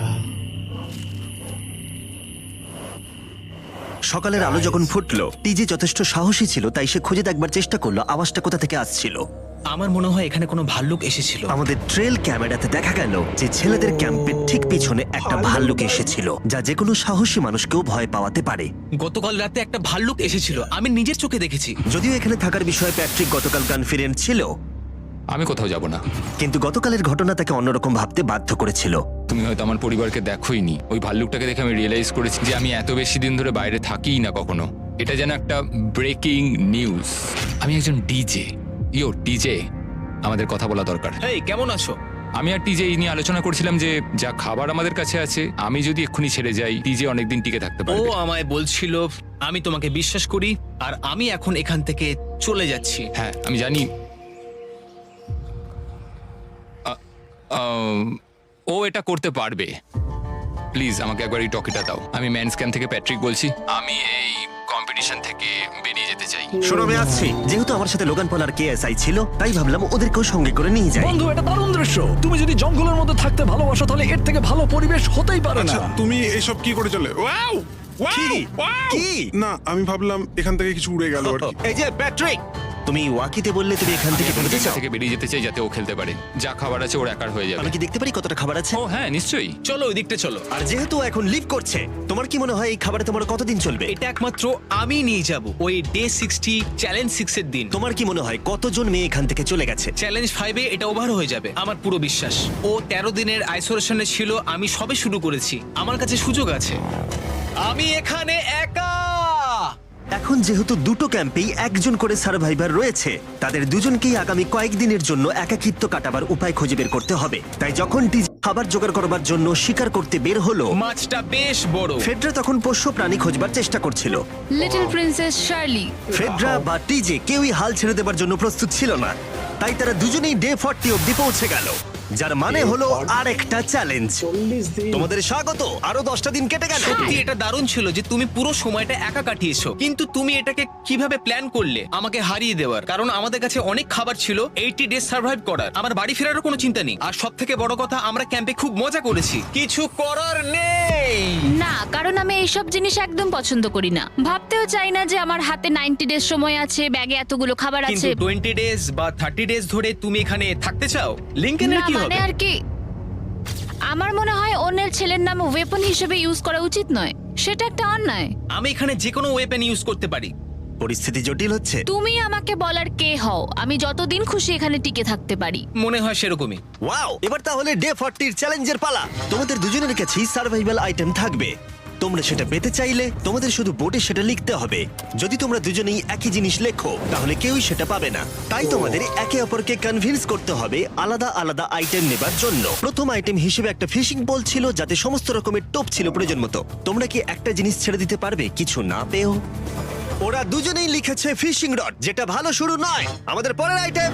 সকালের আলো যখন ফুটলো, টিজে যথেষ্ট সাহসী ছিল, তাই সে খুঁজে দেখবার চেষ্টা করলো আওয়াজটা কোথা থেকে আসছিল। আমার মনে হয় এখানে কোনো ভাল্লুক এসেছিল। আমাদের ট্রেল ক্যামেরাতে দেখা গেল যে ছেলেদের ক্যাম্পের ঠিক পিছনে একটা ভাল্লুক এসেছিল, যা যে কোনো সাহসী মানুষকেও ভয় পাওয়াতে পারে। গতকাল রাতে একটা ভাল্লুক এসেছিল, আমি নিজের চোখে দেখেছি। যদিও এখানে থাকার বিষয়ে প্যাট্রিক গতকাল কনফিডেন্ট ছিল, আমি কোথাও যাব না। কিন্তু গতকালের ঘটনা তাকে অন্যরকম ভাবতে বাধ্য করেছিল। তুমি হয়তো আমার পরিবারকে দেখোইনি। ওই ভাল্লুকটাকে দেখে আমি রিয়েলাইজ করেছি যে আমি এত বেশি দিন ধরে বাইরে থাকিই না কখনো। এটা যেন একটা ব্রেকিং নিউজ। আমি একজন ডিজে। ডিজে, আমাদের কথা বলা দরকার। এই কেমন আছো? আমি আর টিজে এই নিয়ে আলোচনা করছিলাম যে যা খাবার আমাদের কাছে আছে, আমি যদি এক্ষুনি ছেড়ে যাই, টিজে অনেকদিন টিকে থাকতে ও পারবে। আমায় বলছিল আমি তোমাকে বিশ্বাস করি, আর আমি এখন এখান থেকে চলে যাচ্ছি। হ্যাঁ আমি জানি। ও এটা করতে পারবে। প্লিজ আমাকে একবার এই টকিটা দাও। আমি ম্যান স্ক্যান থেকে প্যাট্রিক বলছি। আমি এই কম্পিটিশন থেকে বেরিয়ে যেতে চাই। শোনো, আমি আসছি। যেহেতু আমার সাথে লোগান পল আর কেএসআই ছিল, তাই ভাবলাম ওদেরকেও সঙ্গে করে নিয়ে যাই। বন্ধু, এটা দারুণ দৃশ্য। তুমি যদি জঙ্গলের মধ্যে থাকতে ভালোবাসো, তাহলে এর থেকে ভালো পরিবেশ হতেই পারে না। আচ্ছা, তুমি এসব কি করে চলে? ওয়াও কি? কি? না, আমি ভাবলাম এখান থেকে কিছু উড়ে গেল আর কি। এই যে প্যাট্রিক, তুমি ওয়াকিতে বললে তুমি এখান থেকে বেরোতে এখান চাও। থেকে বেরিয়ে যেতে চাই যাতে ও খেলতে পারে। যা খাবার আছে ওর একার হয়ে যাবে। আমি কি দেখতে পারি কতটা খাবার আছে? ও হ্যাঁ নিশ্চয়ই। চলো ওই দিকটা চলো। আর যেহেতু ও এখন লিভ করছে, তোমার কি মনে হয় এই খাবারে তোমার কতদিন চলবে? এটা একমাত্র আমি নিয়ে যাব ওই ডে 60 চ্যালেঞ্জ 6 এর দিন। তোমার কি মনে হয় কতজন মেয়ে এখান থেকে চলে গেছে? চ্যালেঞ্জ 5 এ এটা ওভার হয়ে যাবে, আমার পুরো বিশ্বাস। ও 13 দিনের আইসোলেশনে ছিল, আমি সবে শুরু করেছি। আমার কাছে সুযোগ আছে। আমি এখানে একা। এখন যেহেতু দুটো ক্যাম্পেই একজন করে সার্ভাইভার রয়েছে, তাদের দুজনকেই আগামী কয়েকদিনের জন্য একাকিত্ব কাটাবার উপায় খুঁজে বের করতে হবে। তাই যখন টিজে খাবার জোগাড় করবার জন্য শিকার করতে বের হলো, মাছটা বেশ বড়। ফেডরা তখন পোষ্য প্রাণী খোঁজবার চেষ্টা করছিল। Little princess Shirley. ফেডরা বা টিজে কেউই হাল ছেড়ে দেবার জন্য প্রস্তুত ছিল না, তাই তারা দুজনেই ডে 40 অব্দি পৌঁছে গেল, যার মানে হলো আরেকটা চ্যালেঞ্জ। 40 দিন। তোমাদের স্বাগত। আরো 10টা দিন কেটে গেল। সত্যি এটা দারুণ ছিল যে তুমি পুরো সময়টা একা কাটিয়েছো, কিন্তু তুমি এটাকে কিভাবে প্ল্যান করলে আমাকে হারিয়ে দেওয়ার? কারণ আমাদের কাছে অনেক খাবার ছিল 80 ডেজ সার্ভাইভ করার। আমার বাড়ি ফেরারও কোনো চিন্তা নেই। আর সব থেকে বড় কথা, আমরা ক্যাম্পে খুব মজা করেছি। কিছু করার নেই। না, কারণ আমি এইসব জিনিস একদম পছন্দ করি না। ভাবতেও চাই না যে আমার হাতে 90 ডেজ সময় আছে, ব্যাগে এতগুলো খাবার কিন্তু আছে। 20 ডেজ বা 30 ডেজ ধরে তুমি এখানে থাকতে চাও? লিংকেনের না, কি মানে হবে? আর কি, আমার মনে হয় অন্যের ছেলের নাম ওয়েপন হিসেবে ইউজ করা উচিত নয়। সেটা একটা অন্যায়। আমি এখানে যে কোনো ওয়েপেন ইউজ করতে পারি। পরিস্থিতি জটিল হচ্ছে। তুমি আমাকে বলার কে হও? আমি যতদিন খুশি এখানে টিকে থাকতে পারি। মনে হয় সেরকমই। ওয়াও, এবার তাহলে ডে 40 চ্যালেঞ্জের পালা। তোমাদের দুজনের কাছেই সার্ভাইভাল আইটেম থাকবে। তোমরা সেটা পেতে চাইলে তোমাদের শুধু বোর্ডে সেটা লিখতে হবে। যদি তোমরা দুজনেই একই জিনিস লেখো, তাহলে কেউই সেটা পাবে না। তাই তোমাদের একে অপরকে কনভিন্স করতে হবে আলাদা আলাদা আইটেম নেবার জন্য। প্রথম আইটেম হিসেবে একটা ফিশিং বল ছিল, যাতে সমস্ত রকমের টোপ ছিল প্রয়োজন মতো। তোমরা কি একটা জিনিস ছেড়ে দিতে পারবে কিছু না পেও? ওরা দুজনেই লিখেছে ফিশিং রড, যেটা ভালো শুরু নয়। আমাদের পরের আইটেম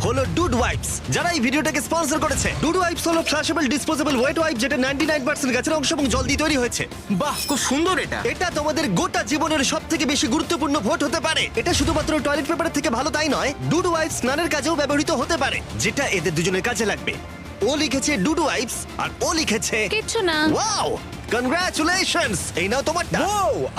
হলো ডুড ওয়াইপস, যারা এই ভিডিওটাকে স্পন্সর করেছে। ডুড ওয়াইপস হলো ফ্ল্যাশেবল ডিসপোজেবল ওয়েট ওয়াইপ, যেটা 99% গাছের অংশ এবং জল দিয়ে তৈরি হয়েছে। বাহ, খুব সুন্দর এটা। এটা তোমাদের গোটা জীবনের সবথেকে বেশি গুরুত্বপূর্ণ ভোট হতে পারে। এটা শুধুমাত্র টয়লেট পেপারের থেকে ভালো তাই নয়, ডুড ওয়াইপস স্নানের কাজেও ব্যবহৃত হতে পারে, যেটা এদের দুজনের কাজে লাগবে। ও লিখেছে ডুড ওয়াইপস, আর ও লিখেছে কিচ্ছু না। Wow, congratulations. এই নাও তোমারটা।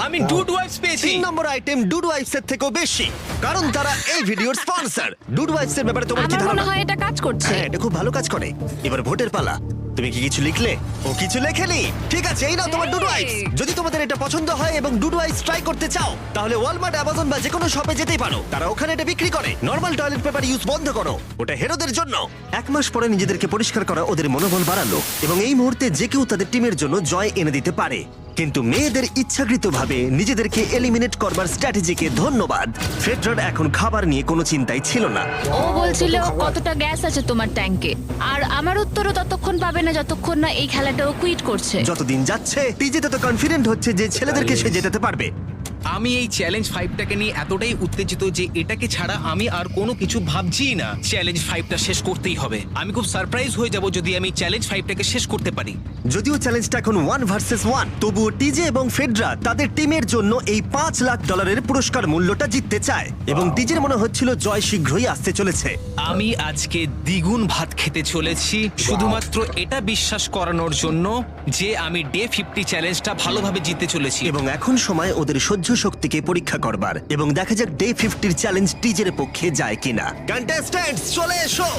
আমি ডুড ওয়াইপস পেয়েছি। 3 নম্বর আইটেম ডুড ওয়াইপস এর থেকেও বেশি, কারণ তারা এই ভিডিওর স্পন্সর। ডুড ওয়াইপস এর ব্যাপারে তোমার কি আমার মনে ধারণা? হয় এটা কাজ করছে। হ্যাঁ, এটা খুব ভালো কাজ করে। এবার ভোটের পালা। তুমি কি কিছু লিখলে? ও কিছু লেখেনি। ঠিক আছে, এই নাও তোমার ডুডু আইস। যদি তোমাদের এটা পছন্দ হয় এবং ডুডু আইস ট্রাই করতে চাও তাহলে ওয়ালমার্ট, অ্যামাজন বা যে কোনো শপে যেতেই পারো। তারা ওখানে এটা বিক্রি করে। নর্মাল টয়লেট পেপার ইউজ বন্ধ করো, ওটা হেরোদের জন্য। 1 মাস পরে নিজেদেরকে পরিষ্কার করা ওদের মনোবল বাড়ালো এবং এই মুহূর্তে যে কেউ তাদের টিমের জন্য জয় এনে দিতে পারে। কিন্তু মেয়েদের ইচ্ছাকৃতভাবে নিজেদেরকে এলিমিনেট করবার স্ট্র্যাটেজিকে ধন্যবাদ। ফেডরার এখন খাবার নিয়ে কোনো চিন্তাই ছিল না। ও বলছিল কতটা গ্যাস আছে তোমার ট্যাঙ্কে, আর আমার উত্তরও ততক্ষণ পাবে না যতক্ষণ না এই খেলাটাও কুইট করছে। যতদিন যাচ্ছে টিজে তত কনফিডেন্ট হচ্ছে যে ছেলেদেরকে সে জেতাতে পারবে। আমি এই চ্যালেঞ্জ 5টাকে নিয়ে এতটাই উত্তেজিত যে এটাকে ছাড়া আমি আর কোনো কিছু ভাবছিই না। চ্যালেঞ্জ 5টা শেষ করতেই হবে। আমি খুব সারপ্রাইজ হয়ে যাব যদি আমি চ্যালেঞ্জ 5টাকে শেষ করতে পারি। যদিও চ্যালেঞ্জটা এখন 1 ভার্সেস 1, তবুও টিজে এবং ফেডরা তাদের টিমের জন্য এই $5 লাখ পুরস্কার মূল্যটা জিততে চায় এবং টিজের মনে হচ্ছিল জয় শীঘ্রই আসতে চলেছে। আমি আজকে দ্বিগুণ ভাত খেতে চলেছি শুধুমাত্র এটা বিশ্বাস করানোর জন্য যে আমি ডে 50 চ্যালেঞ্জটা ভালোভাবে জিততে চলেছি। এবং এখন সময় ওদের সহ্য শক্তিকে পরীক্ষা করবার এবং দেখা যাক ডে 50 চ্যালেঞ্জ টিজের পক্ষে যায় কিনা। কন্টেস্ট্যান্টস চলে এসো,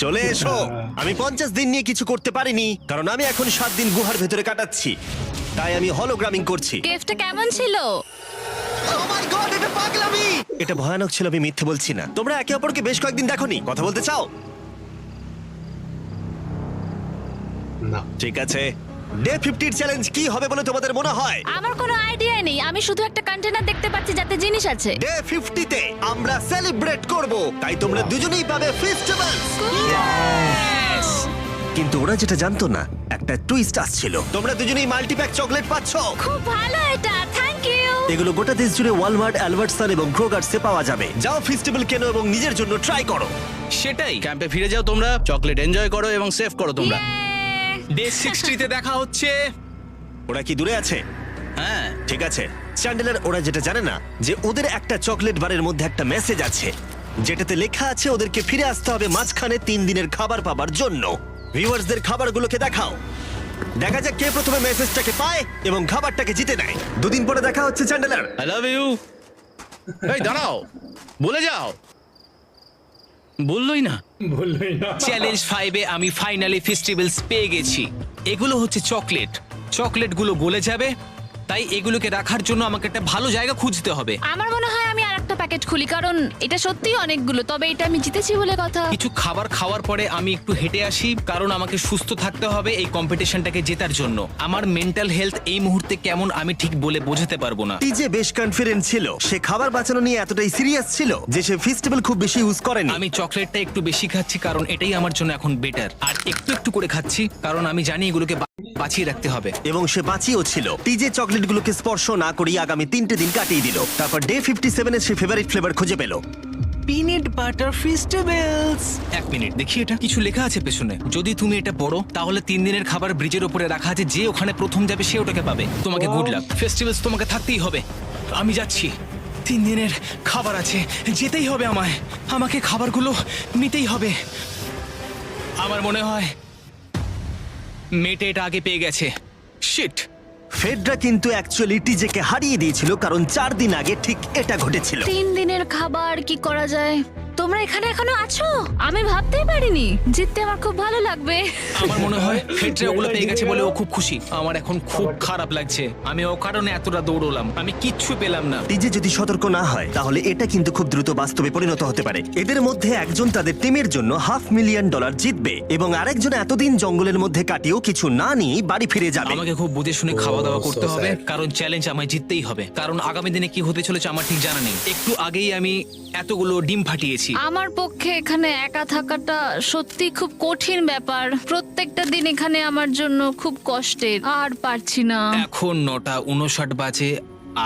চলে এসো। আমি 50 দিন নিয়ে কিছু করতে পারিনি কারণ আমি এখন 7 দিন গুহার ভেতরে কাটাচ্ছি, তাই আমি হলোগ্রামিং করছি। কেভটা কেমন ছিল? Oh my God, এটা পাগলামি! এটা ভয়ানক ছিল, আমি মিথ্যে বলছি না। তোমরা একে অপরকে বেশ কয়েকদিন দেখোনি, কথা বলতে চাও? না। ঠিক আছে, ডে 50 চ্যালেঞ্জ কি হবে বলে তোমাদের মনে হয়? আমার কোনো আইডিয়া নেই, আমি শুধু একটা কন্টেনার দেখতে পাচ্ছি যাতে জিনিস আছে। ডে 50 তে আমরা সেলিব্রেট করব, তাই তোমরা দুজনেই পাবে ফেস্টিভ্যালস। কিন্তু ওরা যেটা জানতো না, একটা টুইস্ট আসছিল। তোমরা দুজনেই মাল্টিপ্যাক চকলেট পাচ্ছ। খুব ভালো এটা, থ্যাংক ইউ। এগুলো গোটা দেশ জুড়ে ওয়ালমার্ট, অ্যালবার্টসন এবং ক্রোগার্সে পাওয়া যাবে। যাও ফেস্টিভ্যাল কেনো এবং নিজের জন্য ট্রাই করো। সেটাই। ক্যাম্পে ফিরে যাও তোমরা, চকলেট এনজয় করো এবং সেভ করো তোমরা। ডে 60 তে দেখা হচ্ছে। ওরা কি দূরে আছে? হ্যাঁ, ঠিক আছে চ্যান্ডেলার, ওরা যেটা জানে না যে ওদের একটা চকলেট বারের মধ্যে একটা মেসেজ আছে যেটাতে লেখা আছে ওদেরকে ফিরে আসতে হবে মাঝখানে 3 দিনের খাবার পাবার জন্য। ভিউয়ার্সদের খাবারগুলোকে দেখাও, দেখা যাক কে প্রথমে মেসেজটাকে পায় এবং খাবারটাকে জিতে নেয়। 2 দিন পরে দেখা হচ্ছে চ্যান্ডেলার। I love you. এই দাঁড়াও, বলে যাও। বললোই না। বললোই না। চ্যালেঞ্জ 5 এ আমি ফাইনালি ফেস্টিভ্যালস পেয়ে গেছি। এগুলো হচ্ছে চকলেট। চকলেটগুলো গলে যাবে, তাই এগুলোকে রাখার জন্য আমাকে একটা ভালো জায়গা খুঁজতে হবে। আমার মনে হয় আমি আরেকটা প্যাকেট খুলি, কারণ এটা সত্যিই অনেকগুলো। তবে এটা আমি জিতেছি বলে কথা। কিছু খাবার খাওয়ার পরে আমি একটু হেঁটে আসি, কারণ আমাকে সুস্থ থাকতে হবে এই কম্পিটিশনটাকে জেতার জন্য। আমার মেন্টাল হেলথ এই মুহূর্তে কেমন আমি ঠিক বলে বোঝাতে পারবো না। টিজে বেশ কনফিডেন্ট ছিল, সে খাবার বাঁচানো নিয়ে এতটাই সিরিয়াস ছিল যে সে ফেস্টিভ্যাল খুব বেশি ইউজ করেনি। আমি চকলেটটা একটু বেশি খাচ্ছি কারণ এটাই আমার জন্য এখন বেটার, আর একটু একটু করে খাচ্ছি কারণ আমি জানি এগুলোকে বাঁচিয়ে রাখতে হবে। এবং সে বাঁচিয়েও ছিল। টিজে চকলেটগুলোকে স্পর্শ না করেই আগামী 3টে দিন কাটিয়ে দিল। তারপর ডে 57 এ সে ফেভারিট ফ্লেভার খুঁজে পেল। Peanut butter festivals. 1 মিনিট দেখি, এটা কিছু লেখা আছে পেছনে। যদি তুমি এটা পড়ো তাহলে 3 দিনের খাবার ব্রিজের উপরে রাখা আছে, যে ওখানে প্রথম যাবে সে ওটাকে পাবে। তোমাকে গুড লাক। ফেস্টিভ্যালস তোমাকে থাকতেই হবে। আমি যাচ্ছি, 3 দিনের খাবার আছে, যেতেই হবে আমায়। আমাকে খাবারগুলো নিতেই হবে। আমার মনে হয় মেয়েটা এটা আগে পেয়ে গেছে। শিট। ফেডরা কিন্তু অ্যাকচুয়ালি টিজেকে হারিয়ে দিয়েছিল কারণ 4 দিন আগে ঠিক এটা ঘটেছিল। 3 দিনের খাবার কি করা যায়? তোমরা এখানে এখনো আছো? আমি ভাবতেই পারিনি। জিততে আমার খুব ভালো লাগবে। আমার মনে হয় ফেডরা ওগুলো পেয়ে গেছে বলে ও খুব খুশি। আমার এখন খুব খারাপ লাগছে। আমি ও কারণে এতটা দৌড়লাম, আমি কিচ্ছু পেলাম না। টিজে যদি সতর্ক না হয় তাহলে এটা কিন্তু খুব দ্রুত বাস্তবে পরিণত হতে পারে। এদের মধ্যে একজন তাদের টিমের জন্য $500,000 জিতবে এবং আরেকজন এতদিন জঙ্গলের মধ্যে কাটিয়েও কিছু না নিয়ে বাড়ি ফিরে যাবে। আমাকে খুব বুঝে শুনে খাওয়া দাওয়া করতে হবে, কারণ চ্যালেঞ্জ আমায় জিততেই হবে। কারণ আগামী দিনে কি হতে চলেছে আমার ঠিক জানা নেই। একটু আগেই আমি এতগুলো ডিম ফাটিয়েছি। আমার পক্ষে এখানে একা থাকাটা সত্যি খুব কঠিন ব্যাপার। প্রত্যেকটা দিন এখানে আমার জন্য খুব কষ্টের, আর পারছি না। এখন 9:59 বাজে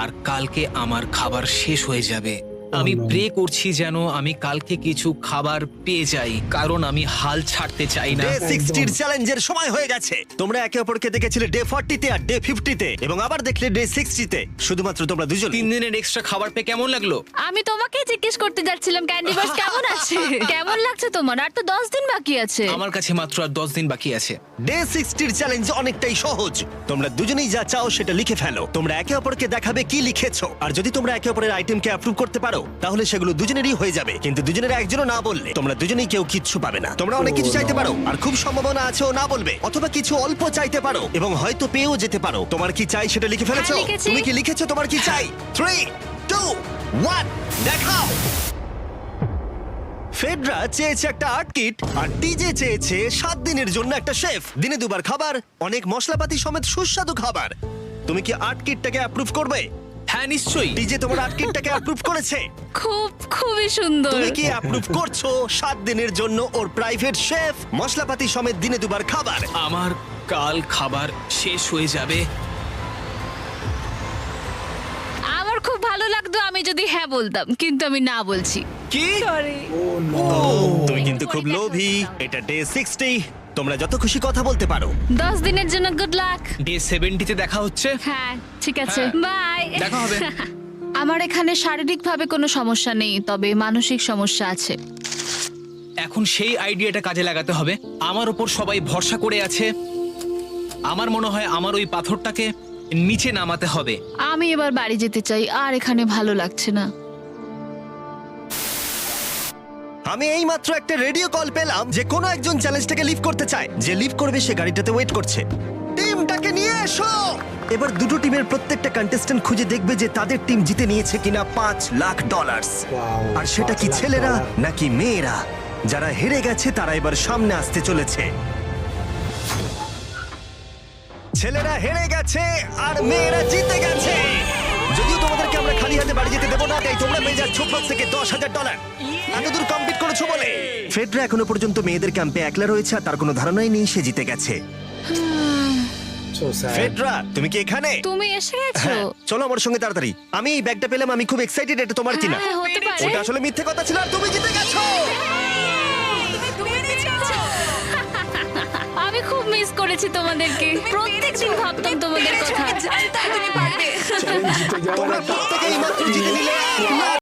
আর কালকে আমার খাবার শেষ হয়ে যাবে। আমি প্রে করছি যেন আমি কালকে কিছু খাবার পেয়ে যাই, কারণ আমি হাল ছাড়তে চাই না। ডে 60 চ্যালেঞ্জের সময় হয়ে গেছে। তোমরা একে অপরকে দেখেছিলে ডে 40 তে আর ডে 50 তে এবং আবার দেখলে ডে 60 তে। শুধুমাত্র তোমরা দুজন। 3 দিনের এক্সট্রা খাবার পেয়ে কেমন লাগলো? আমি তোমাকে জিজ্ঞেস করতে যাচ্ছিলাম ক্যান্ডি বাস কেমন আছে। কেমন লাগছে তোমার? আর তো 10 দিন বাকি আছে। আমার কাছে মাত্র আর 10 দিন বাকি আছে। ডে 60 চ্যালেঞ্জ অনেকটাই সহজ। তোমরা দুজনেই যা চাও সেটা লিখে ফেলো। তোমরা একে অপরকে দেখাবে কি লিখেছো, আর যদি তোমরা একে অপরের আইটেমকে অ্যাপ্রুভ করতে পারো তাহলে সেগুলো দুজনেরই হয়ে যাবে, কিন্তু দুজনের একজনও না বললে তোমরা দুজনেই কেউ কিচ্ছু পাবে না। তোমরা অনেক কিছু চাইতে পারো আর খুব সম্ভাবনা আছে ও না বলবে, অথবা কিছু অল্প চাইতে পারো এবং হয়তো পেয়েও যেতে পারো। তোমার কি চাই সেটা লিখে ফেলেছো? হ্যাঁ, লিখেছি। তুমি কি লিখেছো তোমার কি চাই? 3, 2, 1 দেখাও। ফেডরা চেয়েছে একটা আর্ট কিট আর টিজে চেয়েছে 7 দিনের জন্য একটা শেফ, দিনে 2 বার খাবার, অনেক মশলাপাতি সমেত সুস্বাদু খাবার। তুমি কি আর্ট কিটটাকে অ্যাপ্রুভ করবে? হ্যাঁ নিশ্চয়ই। টিজে তোমার আর্ট কিটটাকে অ্যাপ্রুভ করেছে। খুবই সুন্দর। তুমি কি অ্যাপ্রুভ করছো 7 দিনের জন্য ওর প্রাইভেট শেফ, মশলাপাতি সমেত দিনে 2 বার খাবার? আমার কাল খাবার শেষ হয়ে যাবে। আমার খুব ভালো লাগতো আমি যদি হ্যাঁ বলতাম, কিন্তু আমি না বলছি। কি? তুমি কিন্তু খুব লোভী। এটা ডে 60, তোমরা যত খুশি কথা বলতে পারো। 10 দিনের জন্য গুড লাক। ডে 70 দেখা হচ্ছে। হ্যাঁ ঠিক আছে, বাই। দেখা হবে। আমার এখানে শারীরিকভাবে কোনো সমস্যা নেই, তবে মানসিক সমস্যা আছে। এখন সেই আইডিয়াটা কাজে লাগাতে হবে। আমার উপর সবাই ভরসা করে আছে। আমার মনে হয় আমার ওই পাথরটাকে নিচে নামাতে হবে। আমি এবার বাড়ি যেতে চাই, আর এখানে ভালো লাগছে না। আমি এইমাত্র একটা রেডিও কল পেলাম যে কোনো একজন চ্যালেঞ্জটাকে লিভ করতে চায়। যে লিভ করবে সে গাড়িটাতে ওয়েট করছে। টিমটাকে নিয়ে এসো। এবার দুটো টিমের প্রত্যেকটা কন্টেস্ট্যান্ট খুঁজে দেখবে যে তাদের টিম জিতে নিয়েছে কিনা $5 লাখ। আর সেটা কি ছেলেরা নাকি মেয়েরা? যারা হেরে গেছে তারা এবার সামনে আসতে চলেছে। ছেলেরা হেরে গেছে আর মেয়েরা জিতে গেছে। যদিও তোমাদেরকে আমরা খালি হাতে বাড়ি যেতে দেবো না, তাই তোমরা পেয়ে যাচ্ছ প্রত্যেকে $10,000। এতদূর কমপ্লিট করেছো বলে। ফেডরা এখনো পর্যন্ত মেয়েদের ক্যাম্পে একলা রয়েছে আর তার কোনো ধারণাই নেই সে জিতে গেছে। So sad. ফেডরা তুমি কি এখানে? তুমি এসে গেছো? হ্যাঁ, চলো আমার সঙ্গে তাড়াতাড়ি। আমি এই ব্যাগটা পেলাম, আমি খুব এক্সাইটেড। এটা তোমার কিনা? হ্যাঁ, হতে পারে। ওটা আসলে মিথ্যে কথা ছিল আর তুমি জিতে গেছো। আমি খুব মিস করেছি তোমাদেরকে। প্রত্যেকদিন ভাবতাম তোমাদের কথা। জানতাম তুমি পারবে। চ্যালেঞ্জ জিতে যাওয়ার তোমরা একটা প্রত্যেকেই মাত্র জিতে নিলে $1 লাখ।